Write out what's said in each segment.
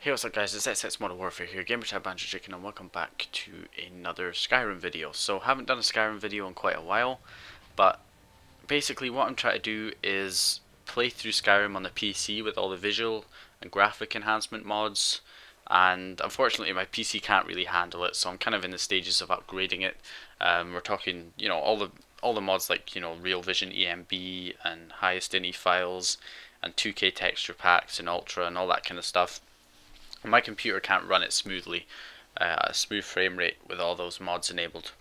Hey, what's up guys, it's SS Modern Warfare here, Gamertag Banjo Chicken, and welcome back to another Skyrim video. So, haven't done a Skyrim video in quite a while, but basically what I'm trying to do is play through Skyrim on the PC with all the visual and graphic enhancement mods, and unfortunately my PC can't really handle it, so I'm kind of in the stages of upgrading it. We're talking, all the mods like, Real Vision EMB and highest INI files, and 2K texture packs and Ultra and all that kind of stuff. My computer can't run it smoothly, a smooth frame rate with all those mods enabled.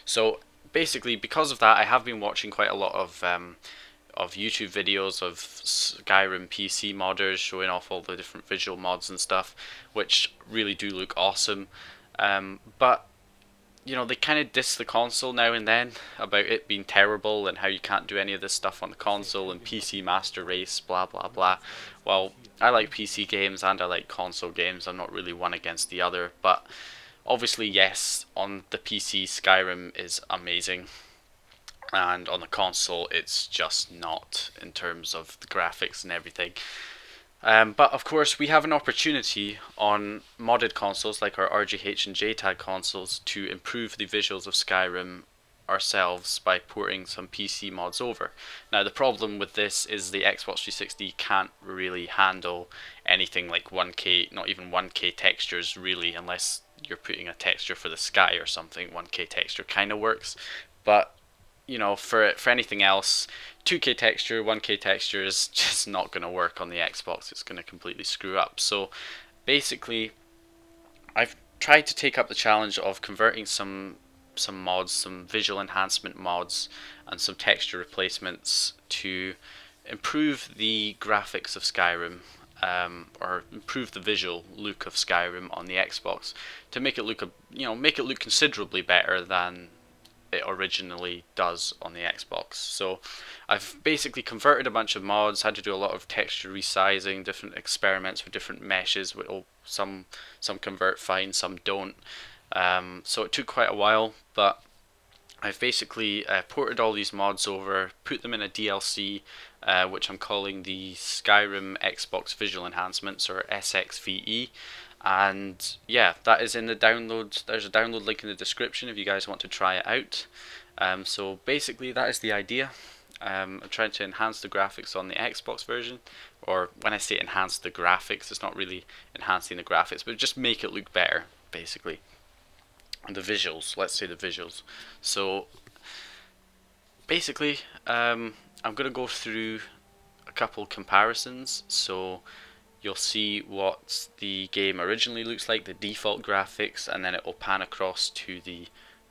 So basically, because of that, I have been watching quite a lot of YouTube videos of Skyrim PC modders showing off all the different visual mods and stuff, which really do look awesome. But they kind of diss the console now and then about it being terrible and how you can't do any of this stuff on the console and PC Master Race, blah blah blah. Well, I like PC games and I like console games. I'm not really one against the other, but obviously, yes, on the PC, Skyrim is amazing, and on the console, it's just not in terms of the graphics and everything. But of course, we have an opportunity on modded consoles like our RGH and JTAG consoles to improve the visuals of Skyrim ourselves by porting some PC mods over. Now, the problem with this is the Xbox 360 can't really handle anything like 1K, not even 1K textures really, unless you're putting a texture for the sky or something. 1K texture kind of works, but for anything else, 2K texture, 1K texture is just not going to work on the Xbox. It's going to completely screw up. So basically, I've tried to take up the challenge of converting some mods, some visual enhancement mods, and some texture replacements to improve the graphics of Skyrim, or improve the visual look of Skyrim on the Xbox to make it look considerably better than it originally does on the Xbox. So I've basically converted a bunch of mods, had to do a lot of texture resizing, different experiments with different meshes. Some convert fine, some don't. So it took quite a while, but I've basically ported all these mods over, put them in a DLC, which I'm calling the Skyrim Xbox Visual Enhancements, or SXVE. And yeah, that is in the download. There's a download link in the description if you guys want to try it out. So basically, that is the idea. I'm trying to enhance the graphics on the Xbox version, or when I say enhance the graphics, it's not really enhancing the graphics, but just make it look better, basically. And the visuals, let's say the visuals. So basically, I'm going to go through a couple comparisons. So you'll see what the game originally looks like, the default graphics, and then it will pan across to the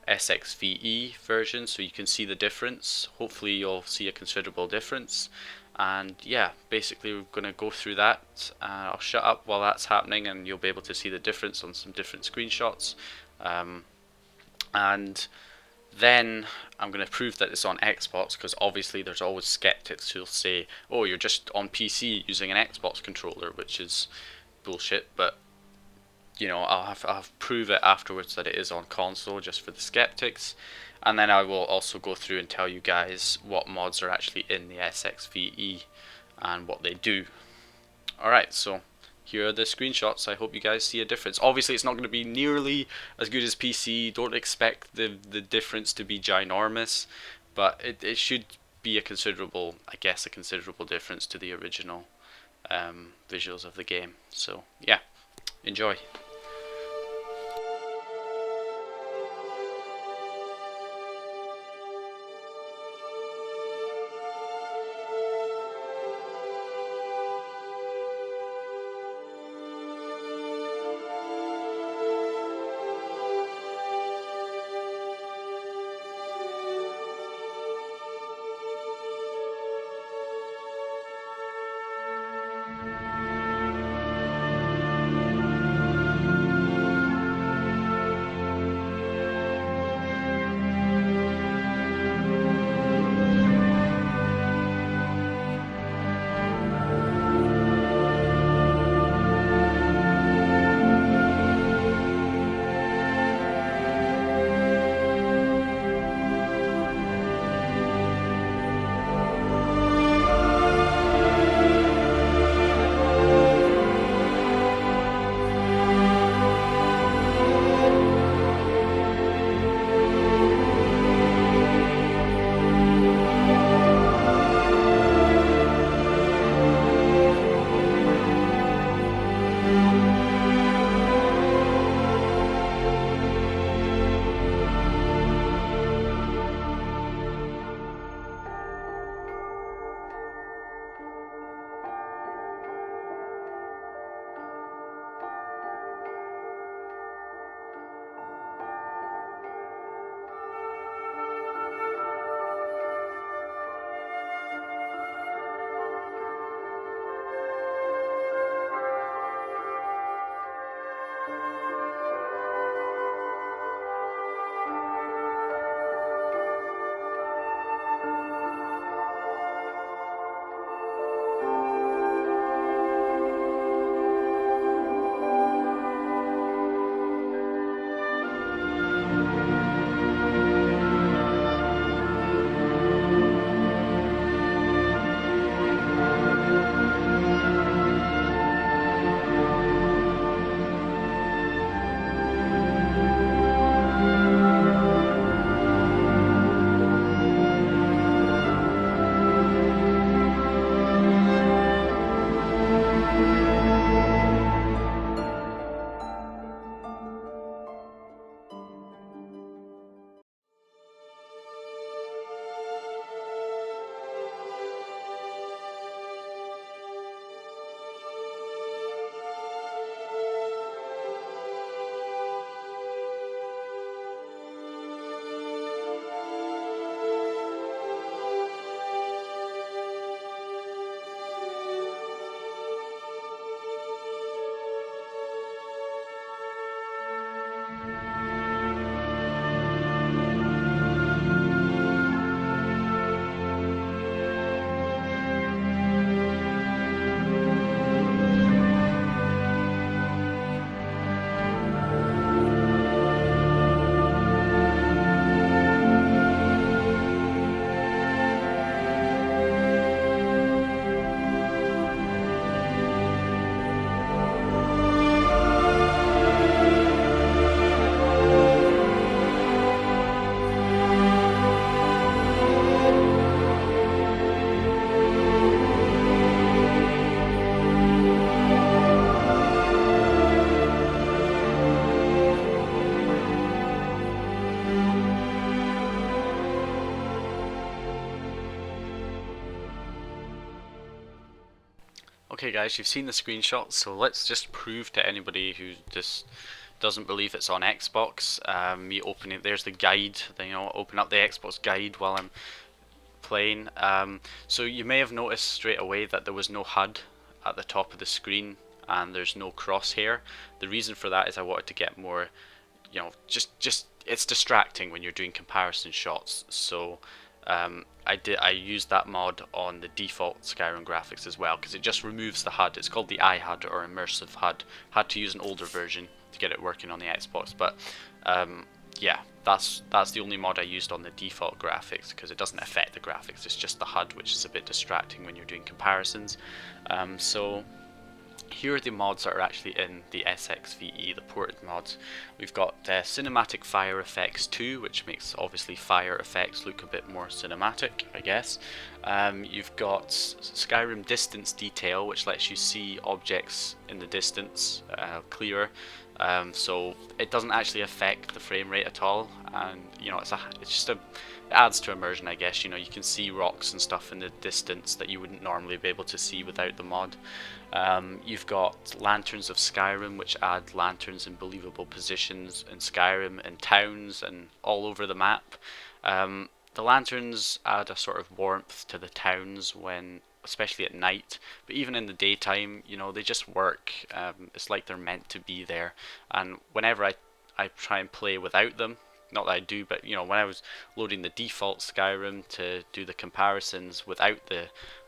SXVE version so you can see the difference. Hopefully you'll see a considerable difference. And yeah, basically we're going to go through that. I'll shut up while that's happening and you'll be able to see the difference on some different screenshots. And then I'm going to prove that it's on Xbox, because obviously there's always skeptics who'll say, oh, you're just on PC using an Xbox controller, which is bullshit. But I'll have prove it afterwards that it is on console, just for the skeptics. And then I will also go through and tell you guys what mods are actually in the SXVE and what they do. Alright, so here are the screenshots. I hope you guys see a difference. Obviously, it's not going to be nearly as good as PC. Don't expect the difference to be ginormous, but it should be a considerable, I guess, a considerable difference to the original visuals of the game. So yeah, enjoy. Okay guys, you've seen the screenshot, so let's just prove to anybody who just doesn't believe it's on Xbox. You open it, there's the guide, open up the Xbox guide while I'm playing. So you may have noticed straight away that there was no HUD at the top of the screen and there's no crosshair. The reason for that is I wanted to get more, just it's distracting when you're doing comparison shots. So I used that mod on the default Skyrim graphics as well, because it just removes the HUD. It's called the iHUD, or immersive HUD. Had to use an older version to get it working on the Xbox, but yeah, that's the only mod I used on the default graphics, because it doesn't affect the graphics. It's just the HUD, which is a bit distracting when you're doing comparisons. So here are the mods that are actually in the SXVE, the ported mods. We've got Cinematic Fire Effects 2, which makes obviously fire effects look a bit more cinematic, I guess. You've got Skyrim Distance Detail, which lets you see objects in the distance clearer. So it doesn't actually affect the frame rate at all, and it adds to immersion, I guess. You can see rocks and stuff in the distance that you wouldn't normally be able to see without the mod. You've got Lanterns of Skyrim, which add lanterns in believable positions in Skyrim and towns and all over the map. The lanterns add a sort of warmth to the towns especially at night, but even in the daytime, they just work. It's like they're meant to be there, and whenever I try and play without them, not that I do, but when I was loading the default Skyrim to do the comparisons without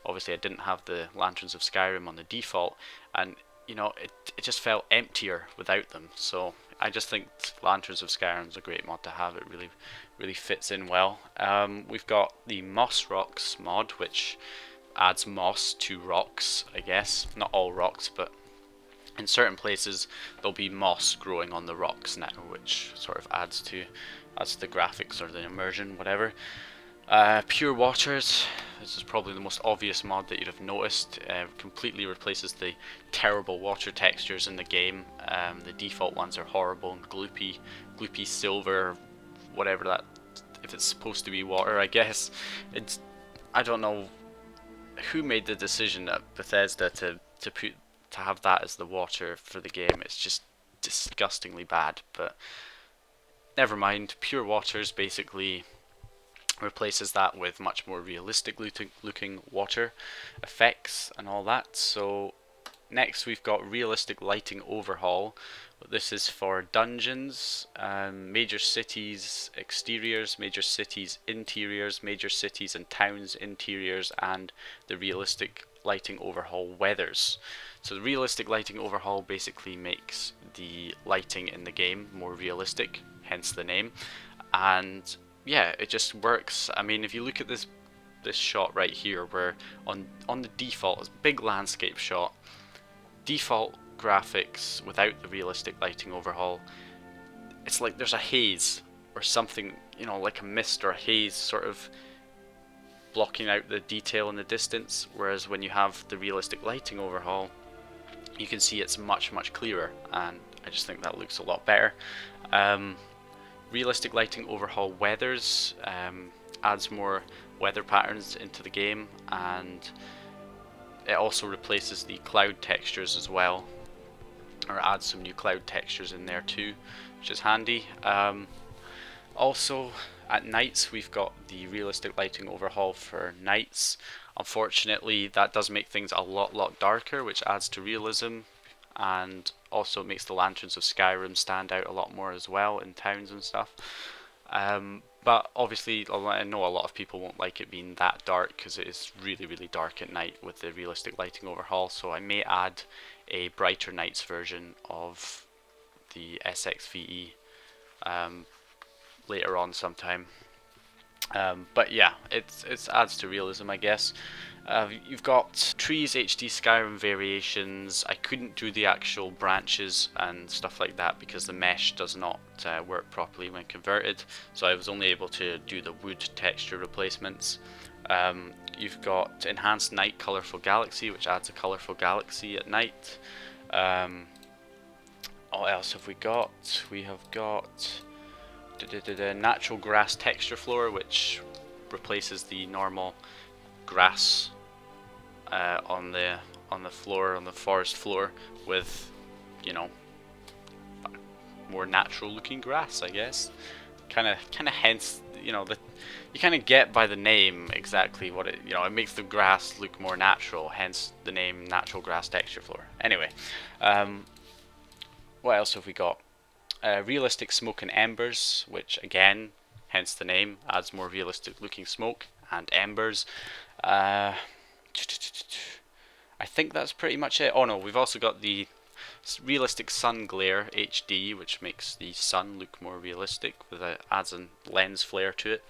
obviously I didn't have the Lanterns of Skyrim on the default, and it just felt emptier without them. So I just think Lanterns of Skyrim is a great mod to have. It really fits in well. We've got the Moss Rocks mod, which adds moss to rocks, I guess. Not all rocks, but in certain places there'll be moss growing on the rocks now, which sort of adds to the graphics or the immersion, whatever. Pure Waters, this is probably the most obvious mod that you'd have noticed. Completely replaces the terrible water textures in the game. The default ones are horrible and gloopy silver, whatever that, if it's supposed to be water, I guess. I don't know who made the decision at Bethesda to have that as the water for the game. It's just disgustingly bad, but never mind. Pure Waters basically replaces that with much more realistic looking water effects and all that. So next we've got Realistic Lighting Overhaul. This is for dungeons, major cities exteriors, major cities interiors, major cities and towns interiors, and the Realistic Lighting Overhaul weathers. So the Realistic Lighting Overhaul basically makes the lighting in the game more realistic, hence the name. And yeah, it just works. I mean, if you look at this shot right here, where on the default, it's a big landscape shot, default graphics without the Realistic Lighting Overhaul, it's like there's a haze or something, like a mist or a haze sort of blocking out the detail in the distance, whereas when you have the Realistic Lighting Overhaul, you can see it's much clearer, and I just think that looks a lot better. Realistic Lighting Overhaul weathers adds more weather patterns into the game, and it also replaces the cloud textures as well, or adds some new cloud textures in there too, which is handy. Also at nights we've got the Realistic Lighting Overhaul for nights. Unfortunately that does make things a lot darker, which adds to realism, and also makes the Lanterns of Skyrim stand out a lot more as well in towns and stuff. But obviously I know a lot of people won't like it being that dark, because it is really dark at night with the Realistic Lighting Overhaul, so I may add a brighter nights version of the SXVE later on sometime. But yeah, it adds to realism, I guess. You've got Trees HD Skyrim variations. I couldn't do the actual branches and stuff like that because the mesh does not work properly when converted, so I was only able to do the wood texture replacements. You've got Enhanced Night Colorful Galaxy, which adds a colorful galaxy at night. What else have we got? We have got Natural Grass Texture Floor, which replaces the normal grass on on the floor, on the forest floor, with, you know, more natural looking grass, I guess. Kind of hence, you know, you kind of get by the name exactly what it, you know, it makes the grass look more natural, hence the name natural grass texture floor. Anyway, what else have we got? Realistic smoke and embers, which again, hence the name, adds more realistic looking smoke and embers. I think that's pretty much it. Oh no, we've also got the realistic sun glare HD, which makes the sun look more realistic, with adds a lens flare to it.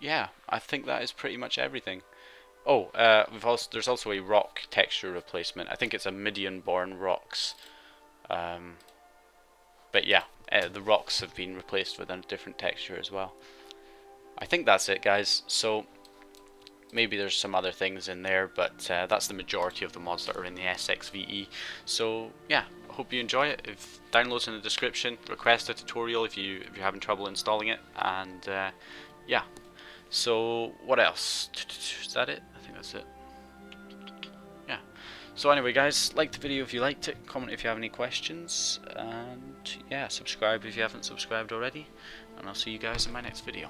Yeah, I think that is pretty much everything. Oh, there's also a rock texture replacement. I think it's a Midian-born rocks. But yeah, the rocks have been replaced with a different texture as well. I think that's it, guys. So maybe there's some other things in there, but that's the majority of the mods that are in the SXVE. So yeah, I hope you enjoy it. If downloads in the description, request a tutorial if you're having trouble installing it, and yeah. So what else? Is that it? I think that's it. Yeah. So anyway, guys, like the video if you liked it, comment if you have any questions, and yeah, subscribe if you haven't subscribed already, and I'll see you guys in my next video.